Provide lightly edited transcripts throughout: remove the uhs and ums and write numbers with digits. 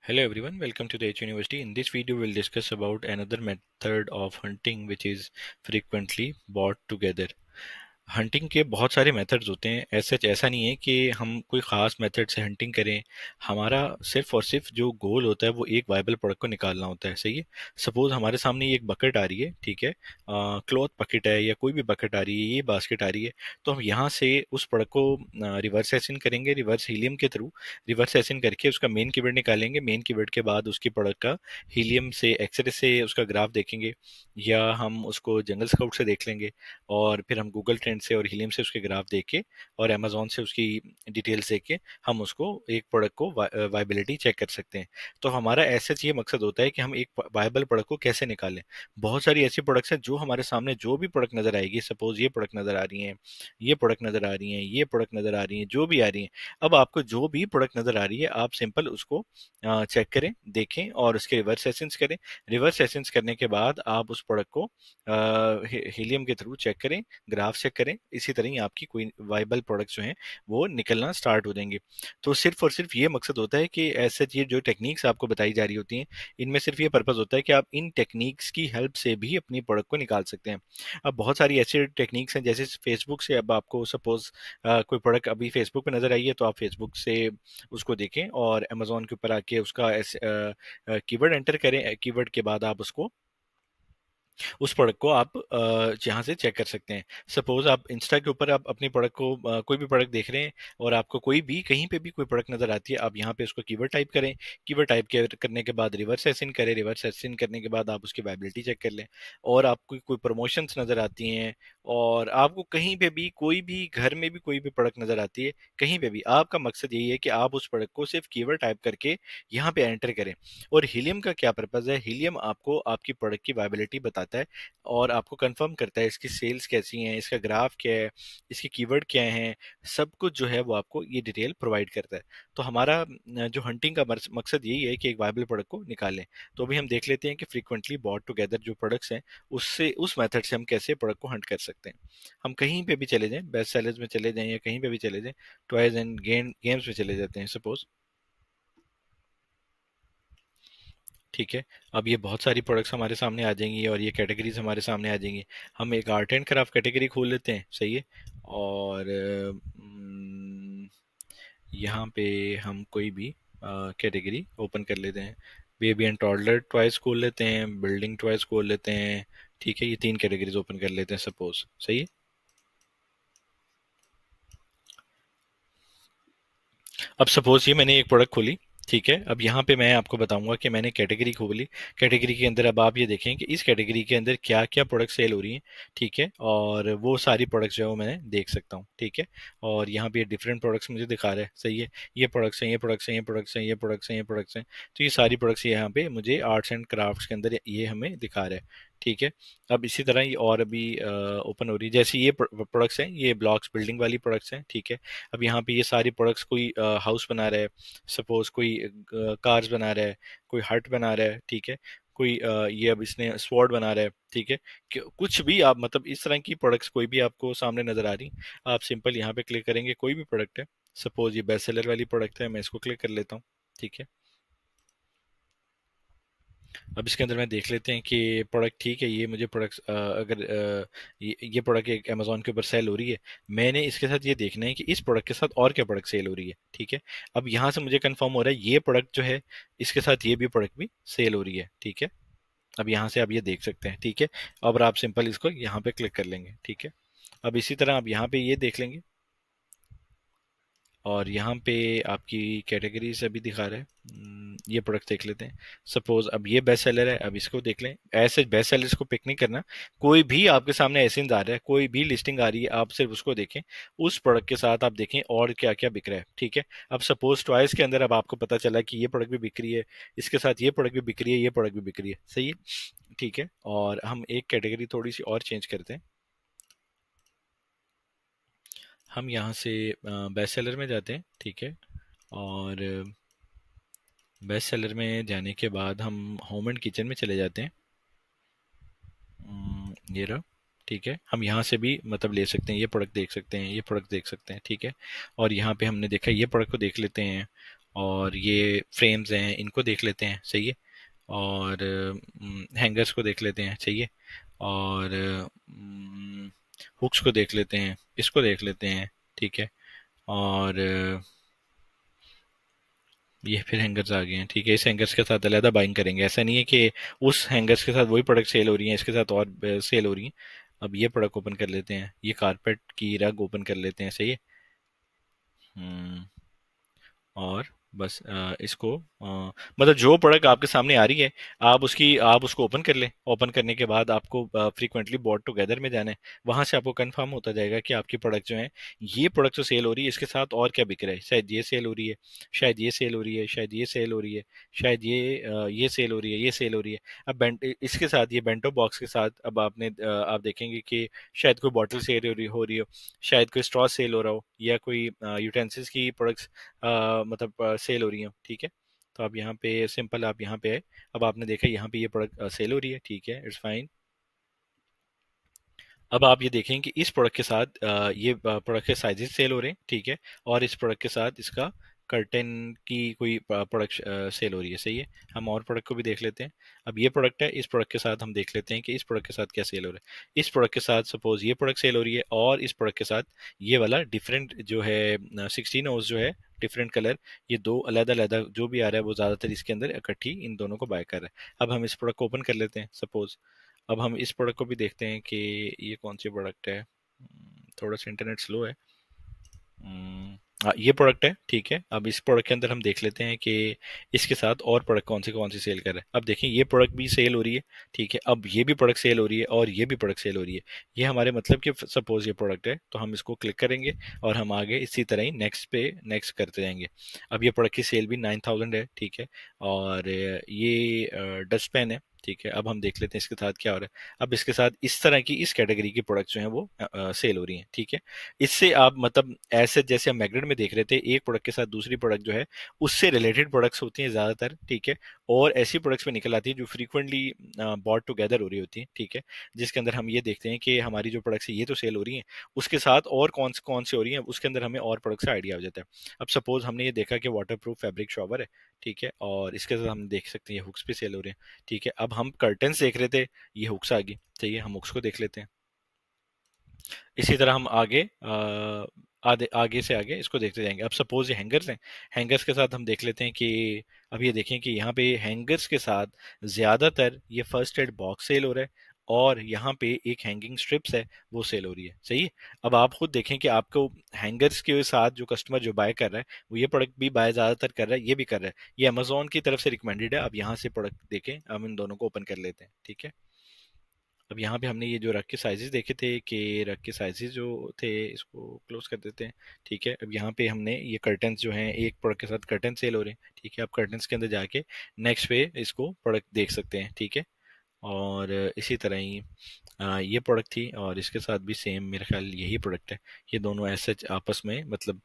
Hello everyone, welcome to the H University. In this video, we'll discuss about another method of hunting which is frequently bought together. Hunting के बहुत सारे methods होते हैं। ऐसा नहीं है कि हम कोई ख़ास मेथड से हंटिंग करें। हमारा सिर्फ और सिर्फ जो गोल होता है वो एक वायबल प्रोडक्ट को निकालना होता है। सही है। सपोज हमारे सामने ये एक बकेट आ रही है, ठीक है, क्लॉथ बकेट है या कोई भी बकेट आ रही है, ये बास्केट आ रही है। तो हम यहाँ से उस प्रोडक्ट को रिवर्स एसिन करेंगे, रिवर्स हीलियम के थ्रू रिवर्स एसिन करके उसका मेन कीवर्ड निकालेंगे। मेन कीवर्ड के बाद उसकी प्रोडक्ट का हीलियम से एक्सरे से उसका ग्राफ देखेंगे, या हम उसको जंगल स्काउट से देख लेंगे, और फिर हम गूगल ट्रेंड से और हीलियम से उसके ग्राफ देख के और अमेजोन से उसकी डिटेल्स देख के हम उसको एक प्रोडक्ट को वायबिलिटी चेक कर सकते हैं। तो हमारा ऐसे ये मकसद होता है कि हम एक वायबल प्रोडक्ट को कैसे निकालें। बहुत सारी ऐसी प्रोडक्ट्स हैं जो हमारे सामने जो भी प्रोडक्ट नजर आएगी, सपोज ये प्रोडक्ट नजर आ रही है, ये प्रोडक्ट नजर आ रही है, ये प्रोडक्ट नजर आ रही है, जो भी आ रही है। अब आपको जो भी प्रोडक्ट नजर आ रही है आप सिंपल उसको चेक करें, देखें और उसके रिवर्स एसेंस करें। रिवर्स एसेंस करने के बाद आप उस प्रोडक्ट को हीलियम के थ्रू चेक करें, ग्राफ चेक करें। इसी तरह ही आपकी कोई वाइबल प्रोडक्ट्स जो हैं वो निकलना स्टार्ट हो जाएंगे। तो सिर्फ और सिर्फ ये मकसद होता है कि ऐसे ये जो टेक्निक्स आपको बताई जा रही होती हैं, इनमें सिर्फ ये पर्पस होता है कि आप इन टेक्निक्स की हेल्प से भी अपनी प्रोडक्ट को निकाल सकते हैं। अब बहुत सारी ऐसी टेक्निक्स हैं, जैसे फेसबुक से अब आपको सपोज कोई प्रोडक्ट अभी फेसबुक पे नजर आई है, तो आप फेसबुक से उसको देखें और अमेजोन के ऊपर आके उसका कीवर्ड एंटर करें। कीवर्ड के बाद आप उसको उस प्रोडक्ट को आप यहाँ से चेक कर सकते हैं। सपोज आप इंस्टा के ऊपर आप अपनी प्रोडक्ट को कोई भी प्रोडक्ट देख रहे हैं और आपको कोई भी कहीं पे भी कोई प्रोडक्ट नजर आती है, आप यहाँ पे उसको कीवर्ड टाइप करें। कीवर्ड टाइप करने के बाद रिवर्स एसिन करें। रिवर्स एसिन करने के बाद आप उसकी वायबिलिटी चेक कर लें। और आपको कोई प्रमोशंस नजर आती हैं, और आपको कहीं पे भी कोई भी घर में भी कोई भी प्रोडक्ट नजर आती है, कहीं पे भी आपका मकसद यही है कि आप उस प्रोडक्ट को सिर्फ कीवर्ड टाइप करके यहाँ पे एंटर करें। और हीलियम का क्या पर्पज है? हीलियम आपको आपकी प्रोडक्ट की वायबिलिटी बताता है और आपको कंफर्म करता है इसकी सेल्स कैसी हैं, इसका ग्राफ क्या है, इसके कीवर्ड क्या हैं। सब कुछ जो है वो आपको ये डिटेल प्रोवाइड करता है। तो हमारा जो हंटिंग का मकसद यही है कि एक वायबल प्रोडक्ट को निकालें। तो अभी हम देख लेते हैं कि फ्रीक्वेंटली बॉट टुगेदर जो प्रोडक्ट्स हैं, उससे उस मेथड से हम कैसे प्रोडक्ट को हंट कर सकते हैं। हम कहीं पे भी चले जाएं, बेस्ट सेलर्स में चले जाएं या कहीं पे भी चले जाएं, टॉयज एंड गेम्स में चले जाते हैं सपोज, ठीक है। अब ये बहुत सारी प्रोडक्ट्स हमारे सामने आ जाएंगी और ये कैटेगरीज हमारे सामने आ जाएंगी। हम एक आर्ट एंड क्राफ्ट कैटेगरी खोल लेते हैं, सही है। और यहाँ पे हम कोई भी कैटेगरी ओपन कर लेते हैं। बेबी एंड टॉडलर टॉयज खोल लेते हैं, बिल्डिंग टॉयज खोल लेते हैं, ठीक है। ये तीन कैटेगरीज ओपन कर लेते हैं सपोज, सही है। अब सपोज ये मैंने एक प्रोडक्ट खोली, ठीक है। अब यहाँ पे मैं आपको बताऊंगा कि मैंने कैटेगरी खोली। कैटेगरी के अंदर अब आप ये देखें कि इस कैटेगरी के अंदर क्या क्या प्रोडक्ट सेल हो रही हैं, ठीक है। और वो सारी प्रोडक्ट्स जो है वो मैंने देख सकता हूँ, ठीक है। और यहाँ पे डिफरेंट प्रोडक्ट्स मुझे दिखा रहा है, सही है। ये प्रोडक्ट्स हैं, ये प्रोडक्ट्स हैं, ये प्रोडक्ट्स हैं, ये प्रोडक्ट्स हैं, ये प्रोडक्ट्स हैं। तो ये सारी प्रोडक्ट्स यहाँ पे मुझे आर्ट्स एंड क्राफ्ट्स के अंदर ये हमें दिखा रहा है, ठीक है। अब इसी तरह ये और अभी ओपन हो रही है, जैसे ये प्रोडक्ट्स हैं, ये ब्लॉक्स बिल्डिंग वाली प्रोडक्ट्स हैं, ठीक है। अब यहाँ पे ये सारी प्रोडक्ट्स, कोई हाउस बना रहा है, सपोज कोई कार्स बना रहा है, कोई हट बना रहा है, ठीक है। कोई ये अब इसने स्वॉर्ड बना रहा है, ठीक है। कुछ भी आप मतलब इस तरह की प्रोडक्ट्स कोई भी आपको सामने नजर आ रही, आप सिंपल यहाँ पे क्लिक करेंगे। कोई भी प्रोडक्ट है, सपोज ये बेस्ट सेलर वाली प्रोडक्ट है, मैं इसको क्लिक कर लेता हूँ, ठीक है। अब इसके अंदर मैं देख लेते हैं कि प्रोडक्ट, ठीक है। ये मुझे प्रोडक्ट अगर ये प्रोडक्ट एक अमेजोन के ऊपर सेल हो रही है, मैंने इसके साथ ये देखना है कि इस प्रोडक्ट के साथ और क्या प्रोडक्ट सेल हो रही है, ठीक है। अब यहाँ से मुझे कंफर्म हो रहा है ये प्रोडक्ट जो है इसके साथ ये भी प्रोडक्ट भी सेल हो रही है, ठीक है। अब यहाँ से आप ये देख सकते हैं, ठीक है। अब आप सिंपल इसको यहाँ पे क्लिक कर लेंगे, ठीक है। अब इसी तरह आप यहाँ पे ये देख लेंगे और यहाँ पे आपकी कैटेगरीज अभी दिखा रहा है। ये प्रोडक्ट देख लेते हैं। सपोज अब ये बेस्ट सेलर है, अब इसको देख लें। ऐसे बेस्ट सेलर्स को पिक नहीं करना। कोई भी आपके सामने एसेंस आ रहा है, कोई भी लिस्टिंग आ रही है, आप सिर्फ उसको देखें। उस प्रोडक्ट के साथ आप देखें और क्या क्या बिक रहा है, ठीक है। अब सपोज टॉयज के अंदर अब आपको पता चला कि ये प्रोडक्ट भी बिक रही है, इसके साथ ये प्रोडक्ट भी बिक रही है, ये प्रोडक्ट भी बिक रही है, सही है, ठीक है। और हम एक कैटेगरी थोड़ी सी और चेंज करते हैं। हम यहाँ से बेस्ट सेलर में जाते हैं, ठीक है। और बेस्ट सेलर में जाने के बाद हम होम एंड किचन में चले जाते हैं। ये रहा, ठीक है। हम यहाँ से भी मतलब ले सकते हैं, ये प्रोडक्ट देख सकते हैं, ये प्रोडक्ट देख सकते हैं, ठीक है। और यहाँ पे हमने देखा, ये प्रोडक्ट को देख लेते हैं। और ये फ्रेम्स हैं, इनको देख लेते हैं, सही है। और हैंगर्स को देख लेते हैं, सही है। और हुक्स को देख लेते हैं, इसको देख लेते हैं, ठीक है। और ये फिर हैंगर्स आ गए हैं, ठीक है। इस हैंगर्स के साथ अलहदा बाइंग करेंगे, ऐसा नहीं है कि उस हैंगर्स के साथ वही प्रोडक्ट सेल हो रही है, इसके साथ और सेल हो रही है। अब ये प्रोडक्ट ओपन कर लेते हैं, ये कारपेट की रग ओपन कर लेते हैं, सही है। हम्म, और बस इसको मतलब जो प्रोडक्ट आपके सामने आ रही है, आप उसको ओपन कर लें। ओपन करने के बाद आपको फ्रीक्वेंटली बॉट टुगेदर में जाना है। वहां से आपको कंफर्म होता जाएगा कि आपकी प्रोडक्ट जो है, ये प्रोडक्ट जो सेल हो रही है इसके साथ और क्या बिक रहा है। शायद ये सेल हो रही है, शायद ये सेल हो रही है, शायद ये सेल हो रही है, शायद ये सेल हो रही है, ये सेल हो रही है। अब इसके साथ ये बेंटो बॉक्स के साथ अब आप देखेंगे कि शायद कोई बॉटल सेल हो रही हो, शायद कोई स्ट्रॉ सेल हो रहा हो, या कोई यूटेंसिल्स की प्रोडक्ट्स मतलब सेल हो रही हैं, ठीक है। तो आप यहाँ पे सिंपल आप यहाँ पे आए। अब आपने देखा यहाँ पे ये प्रोडक्ट सेल हो रही है, ठीक है, इट्स फाइन। अब आप ये देखें कि इस प्रोडक्ट के साथ ये प्रोडक्ट के साइजेस सेल हो रहे हैं, ठीक है। और इस प्रोडक्ट के साथ इसका कर्टेन की कोई प्रोडक्ट सेल हो रही है, सही है। हम और प्रोडक्ट को भी देख लेते हैं। अब ये प्रोडक्ट है, इस प्रोडक्ट के साथ हम देख लेते हैं कि इस प्रोडक्ट के साथ क्या सेल हो रहा है। इस प्रोडक्ट के साथ सपोज ये प्रोडक्ट सेल हो रही है, और इस प्रोडक्ट के साथ ये वाला डिफरेंट जो है 16 ओज जो है, डिफरेंट कलर, ये दो अलग अलग जो भी आ रहा है वो ज़्यादातर इसके अंदर इकट्ठी इन दोनों को बाय कर रहा है। अब हम इस प्रोडक्ट को ओपन कर लेते हैं सपोज। अब हम इस प्रोडक्ट को भी देखते हैं कि ये कौन सी प्रोडक्ट है। थोड़ा सा इंटरनेट स्लो है। हाँ, ये प्रोडक्ट है, ठीक है। अब इस प्रोडक्ट के अंदर हम देख लेते हैं कि इसके साथ और प्रोडक्ट कौन सी सेल कर रहा है। अब देखें ये प्रोडक्ट भी सेल हो रही है, ठीक है। अब ये भी प्रोडक्ट सेल हो रही है, और ये भी प्रोडक्ट सेल हो रही है। ये हमारे मतलब कि सपोज ये प्रोडक्ट है, तो हम इसको क्लिक करेंगे और हम आगे इसी तरह ही नेक्स्ट पे नेक्स्ट करते जाएंगे। अब ये प्रोडक्ट की सेल भी 9000 है, ठीक है। और ये डस्ट पेन है, ठीक है। अब हम देख लेते हैं इसके साथ क्या हो रहा है। अब इसके साथ इस तरह की इस कैटेगरी की प्रोडक्ट जो है वो सेल हो रही हैं, ठीक है। इससे आप मतलब ऐसे जैसे हम मैग्नेट में देख रहे थे, एक प्रोडक्ट के साथ दूसरी प्रोडक्ट जो है उससे रिलेटेड प्रोडक्ट्स होती हैं ज़्यादातर, ठीक है। और ऐसी प्रोडक्ट्स में निकल आती है जो फ्रीक्वेंटली बॉट टुगेदर हो रही होती है, ठीक है। जिसके अंदर हम ये देखते हैं कि हमारी जो प्रोडक्ट्स है ये तो सेल हो रही हैं, उसके साथ और कौन से हो रही हैं, उसके अंदर हमें और प्रोडक्ट्स का आइडिया हो जाता है। अब सपोज हमने ये देखा कि वाटर प्रूफ फैब्रिक शॉवर है, ठीक है। और इसके साथ हम देख सकते हैं ये हुक्स भी सेल हो रहे हैं, ठीक है। अब हम कर्टन्स देख रहे थे, ये हुक्स आ गई, चाहिए हम हुक्स को देख लेते हैं। इसी तरह हम आगे आगे से आगे इसको देखते जाएंगे। अब सपोज ये हैंगर्स हैं, हैंगर्स के साथ हम देख लेते हैं कि अब ये देखें कि यहाँ पे हैंगर्स के साथ ज़्यादातर ये फर्स्ट एड बॉक्स सेल हो रहा है, और यहाँ पे एक हैंगिंग स्ट्रिप्स है वो सेल हो रही है, सही है। अब आप खुद देखें कि आपको हैंगर्स के साथ जो कस्टमर जो बाय कर रहा है वो ये प्रोडक्ट भी बाय ज़्यादातर कर रहा है, ये भी कर रहा है। ये अमेजोन की तरफ से रिकमेंडेड है। अब यहाँ से प्रोडक्ट देखें, हम इन दोनों को ओपन कर लेते हैं, ठीक है। अब यहाँ पे हमने ये जो रग के साइजेस देखे थे कि रग के साइजेस जो थे, इसको क्लोज कर देते हैं, ठीक है। अब यहाँ पे हमने ये कर्टन्स जो हैं, एक प्रोडक्ट के साथ कर्टन सेल हो रहे हैं, ठीक है। आप कर्टन्स के अंदर जाके नेक्स्ट पे इसको प्रोडक्ट देख सकते हैं, ठीक है। और इसी तरह ही ये प्रोडक्ट थी, और इसके साथ भी सेम मेरा ख्याल यही प्रोडक्ट है। ये दोनों ऐसे आपस में मतलब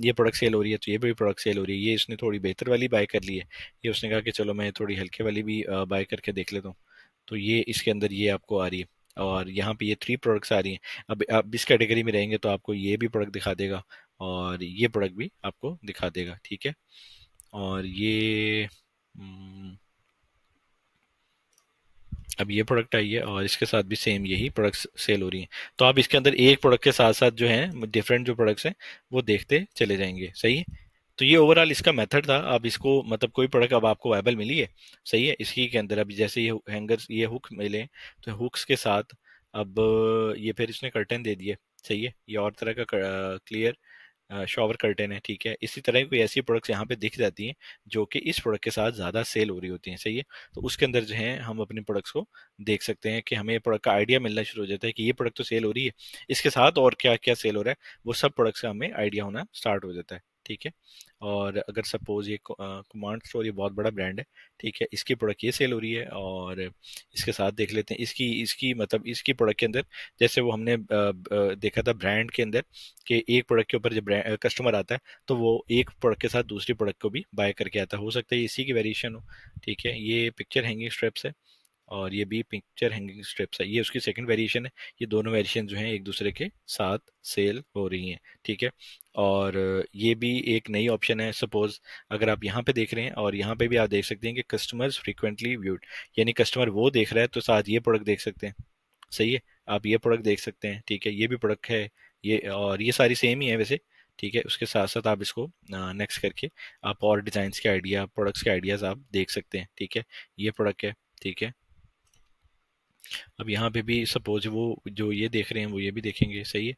ये प्रोडक्ट सेल हो रही है तो ये भी प्रोडक्ट सेल हो रही है। ये इसने थोड़ी बेहतर वाली बाय कर ली है, ये उसने कहा कि चलो मैं थोड़ी हल्के वाली भी बाय करके देख लेता हूँ। तो ये इसके अंदर ये आपको आ रही है, और यहाँ पे ये 3 प्रोडक्ट्स आ रही हैं। अब आप इस कैटेगरी में रहेंगे तो आपको ये भी प्रोडक्ट दिखा देगा, और ये प्रोडक्ट भी आपको दिखा देगा, ठीक है। और ये अब ये प्रोडक्ट आई है, और इसके साथ भी सेम यही प्रोडक्ट्स सेल हो रही हैं। तो आप इसके अंदर एक प्रोडक्ट के साथ साथ जो है डिफरेंट जो प्रोडक्ट्स हैं वो देखते चले जाएंगे, सही है। तो ये ओवरऑल इसका मेथड था। अब इसको मतलब कोई प्रोडक्ट अब आपको अवेलेबल मिली है, सही है, इसी के अंदर अब जैसे ये हैंगर्स ये हुक मिले, तो हुक्स के साथ अब ये फिर इसने कर्टन दे दिए, सही है। ये और तरह का क्लियर शॉवर कर्टेन है, ठीक है। इसी तरह की कोई ऐसी प्रोडक्ट्स यहाँ पे दिख जाती हैं जो कि इस प्रोडक्ट के साथ ज़्यादा सेल हो रही होती हैं, सही है। तो उसके अंदर जो है हम अपने प्रोडक्ट्स को देख सकते हैं कि हमें प्रोडक्ट का आइडिया मिलना शुरू हो जाता है कि ये प्रोडक्ट तो सेल हो रही है, इसके साथ और क्या क्या सेल हो रहा है, वो सब प्रोडक्ट्स का हमें आइडिया होना स्टार्ट हो जाता है, ठीक है। और अगर सपोज ये कमांड स्टोर ये बहुत बड़ा ब्रांड है, ठीक है, इसकी प्रोडक्ट ये सेल हो रही है, और इसके साथ देख लेते हैं इसकी इसकी मतलब इसकी प्रोडक्ट के अंदर जैसे वो हमने देखा था ब्रांड के अंदर कि एक प्रोडक्ट के ऊपर जब कस्टमर आता है तो वो एक प्रोडक्ट के साथ दूसरी प्रोडक्ट को भी बाय करके आता है। हो सकता है ये इसी की वेरिएशन हो, ठीक है। ये पिक्चर हैंगिंग स्ट्रिप्स है, और ये भी पिक्चर हैंगिंग स्ट्रिप्स है, ये उसकी सेकंड वेरिएशन है। ये दोनों वेरिएशन जो हैं एक दूसरे के साथ सेल हो रही हैं, ठीक है। और ये भी एक नई ऑप्शन है। सपोज अगर आप यहाँ पे देख रहे हैं और यहाँ पे भी आप देख सकते हैं कि कस्टमर्स फ्रीक्वेंटली व्यूड, यानी कस्टमर वो देख रहा है तो साथ ये प्रोडक्ट देख सकते हैं। सही है, आप ये प्रोडक्ट देख सकते हैं, ठीक है, ये भी प्रोडक्ट है। ये और ये सारी सेम ही है वैसे, ठीक है। उसके साथ साथ आप इसको नेक्स्ट करके आप और डिजाइन्स के आइडिया, प्रोडक्ट्स के आइडियाज आप देख सकते हैं, ठीक है। ये प्रोडक्ट है, ठीक है। अब यहाँ पे भी सपोज वो जो ये देख रहे हैं वो ये भी देखेंगे, सही है।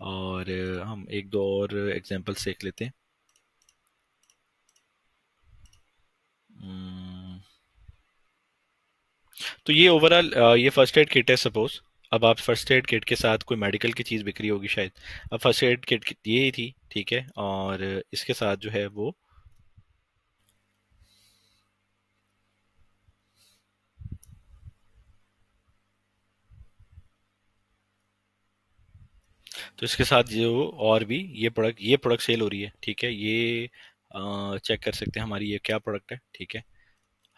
और हम एक दो और एग्जांपल्स देख लेते हैं। हम्म, तो ये ओवरऑल ये फर्स्ट एड किट है सपोज। अब आप फर्स्ट एड किट के साथ कोई मेडिकल की चीज़ बिक रही होगी शायद। अब फर्स्ट एड किट ये ही थी, ठीक है। और इसके साथ जो है वो, तो इसके साथ जो और भी ये प्रोडक्ट सेल हो रही है, ठीक है। ये चेक कर सकते हैं हमारी ये क्या प्रोडक्ट है, ठीक है।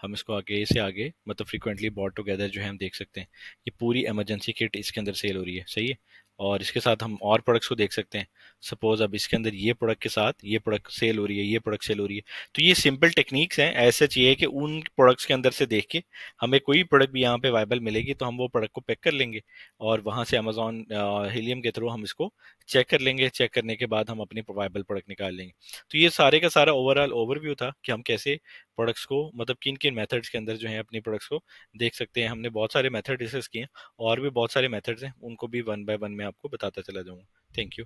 हम इसको आगे से आगे मतलब फ्रीक्वेंटली बॉट टुगेदर जो है हम देख सकते हैं। ये पूरी इमरजेंसी किट इसके अंदर सेल हो रही है, सही है। और इसके साथ हम और प्रोडक्ट्स को देख सकते हैं। सपोज अब इसके अंदर ये प्रोडक्ट के साथ ये प्रोडक्ट सेल हो रही है, ये प्रोडक्ट सेल हो रही है। तो ये सिंपल टेक्निक्स हैं। ऐसा चाहिए कि उन प्रोडक्ट्स के अंदर से देख के हमें कोई प्रोडक्ट भी यहाँ पे वायबल मिलेगी तो हम वो प्रोडक्ट को पैक कर लेंगे और वहां से अमेजॉन हीलियम के थ्रू हम इसको चेक कर लेंगे। चेक करने के बाद हम अपनी वायबल प्रोडक्ट निकाल लेंगे। तो ये सारे का सारा ओवरऑल ओवरव्यू था कि हम कैसे प्रोडक्ट्स को मतलब किन किन मेथड्स के अंदर जो है अपनी प्रोडक्ट्स को देख सकते हैं। हमने बहुत सारे मेथड डिस्कस किए हैं और भी बहुत सारे मेथड्स हैं, उनको भी वन बाय वन मैं आपको बताता चला जाऊंगा। Thank you.